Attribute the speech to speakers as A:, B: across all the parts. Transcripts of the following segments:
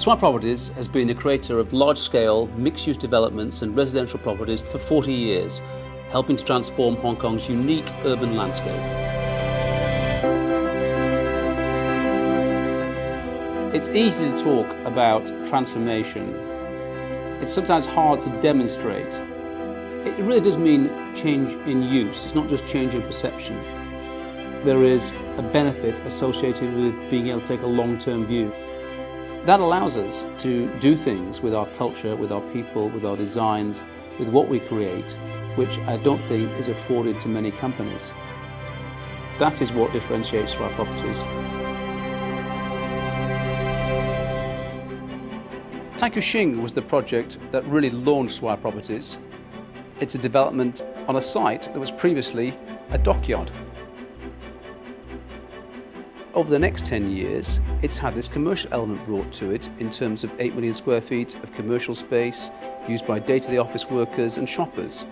A: Swire Properties has been the creator of large-scale mixed-use developments and residential properties for 40 years, helping to transform Hong Kong's unique urban landscape. It's easy to talk about transformation. It's sometimes hard to demonstrate. It really does mean change in use. It's not just change in perception. There is a benefit associated with being able to take a long-term view. That allows us to do things with our culture, with our people, with our designs, with what we create, which I don't think is afforded to many companies. That is what differentiates Swire Properties. Tanku Shing was the project that really launched Swire Properties. It's a development on a site that was previously a dockyard. Over the next 10 years, it's had this commercial element brought to it in terms of 8 million square feet of commercial space used by day-to-day office workers and shoppers.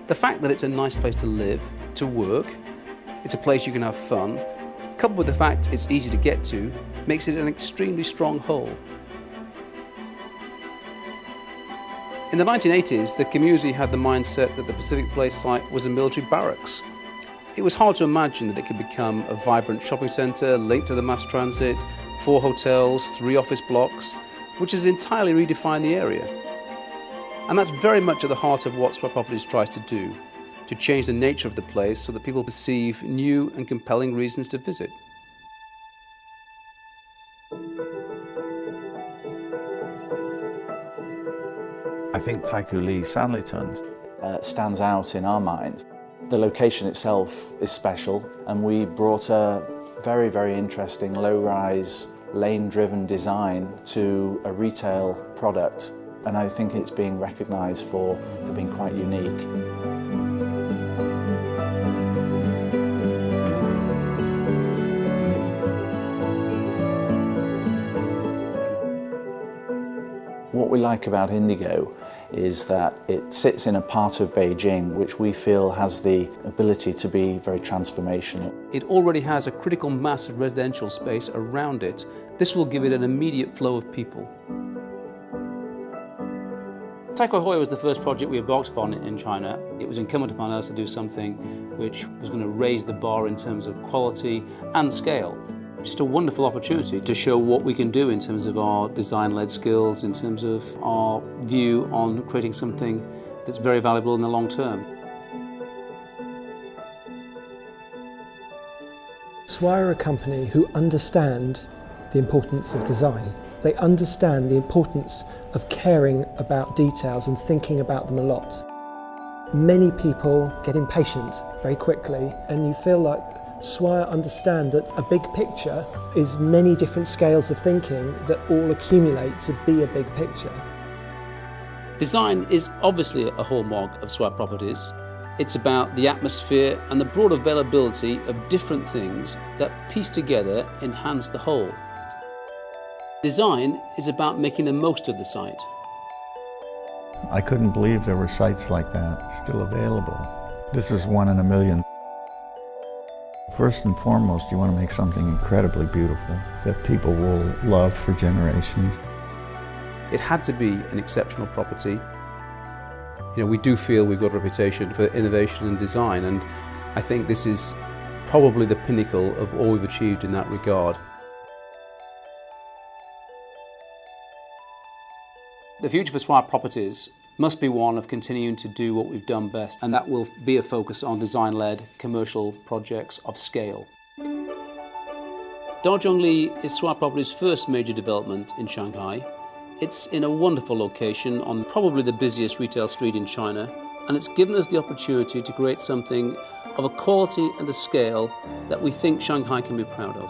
A: The fact that it's a nice place to live, to work, it's a place you can have fun, coupled with the fact it's easy to get to, makes it an extremely strong whole. In the 1980s, the community had the mindset that the Pacific Place site was a military barracks. It was hard to imagine that it could become a vibrant shopping centre linked to the mass transit, 4 hotels, 3 office blocks, which has entirely redefined the area. And that's very much at the heart of what Swire Properties tries to do, to change the nature of the place so that people perceive new and compelling reasons to visit.
B: I think Taiko Lee Sanlitun stands out in our minds. The location itself is special, and we brought a very, very interesting low-rise, lane-driven design to a retail product, and I think it's being recognised for being quite unique. What we like about Indigo is that it sits in a part of Beijing which we feel has the ability to be very transformational.
A: It already has a critical mass of residential space around it. This will give it an immediate flow of people. Taiko Hoy was the first project we embarked upon in China. It was incumbent upon us to do something which was going to raise the bar in terms of quality and scale. Just a wonderful opportunity to show what we can do in terms of our design-led skills, in terms of our view on creating something that's very valuable in the long term.
C: Swire are a company who understand the importance of design. They understand the importance of caring about details and thinking about them a lot. Many people get impatient very quickly, and you feel like Swire understand that a big picture is many different scales of thinking that all accumulate to be a big picture.
A: Design is obviously a hallmark of Swire Properties. It's about the atmosphere and the broad availability of different things that pieced together enhance the whole. Design is about making the most of the site.
D: I couldn't believe there were sites like that still available. This is one in a million. First and foremost, you want to make something incredibly beautiful that people will love for generations.
A: It had to be an exceptional property. You know, we do feel we've got a reputation for innovation and design, and I think this is probably the pinnacle of all we've achieved in that regard. The future for Swire Properties must be one of continuing to do what we've done best, and that will be a focus on design-led commercial projects of scale. Dazhongli is Swire Properties' first major development in Shanghai. It's in a wonderful location on probably the busiest retail street in China, and it's given us the opportunity to create something of a quality and a scale that we think Shanghai can be proud of.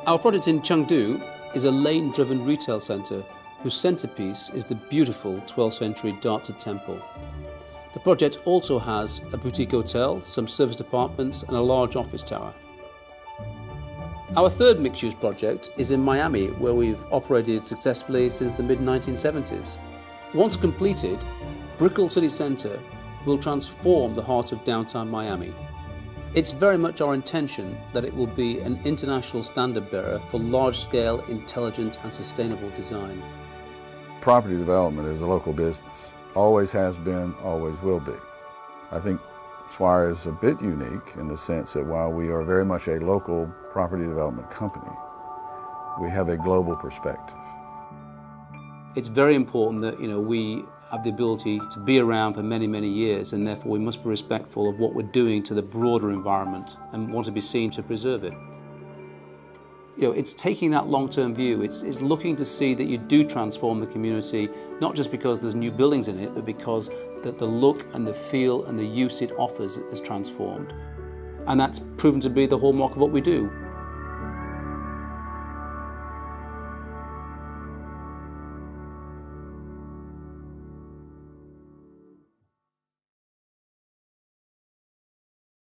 A: Our project in Chengdu is a lane-driven retail centre whose centrepiece is the beautiful 12th century Dazi temple. The project also has a boutique hotel, some service apartments and a large office tower. Our third mixed-use project is in Miami, where we've operated successfully since the mid-1970s. Once completed, BRICKELL City Centre will transform the heart of downtown Miami. It's very much our intention that it will be an international standard bearer for large-scale, intelligent and sustainable design.
E: Property development is a local business. Always has been, always will be. I think Swire is a bit unique in the sense that while we are very much a local property development company, we have a global perspective.
A: It's very important that we have the ability to be around for many, many years, and therefore we must be respectful of what we're doing to the broader environment and want to be seen to preserve it. It's taking that long-term view. It's looking to see that you do transform the community, not just because there's new buildings in it, but because the look and the feel and the use it offers is transformed. And that's proven to be the hallmark of what we do.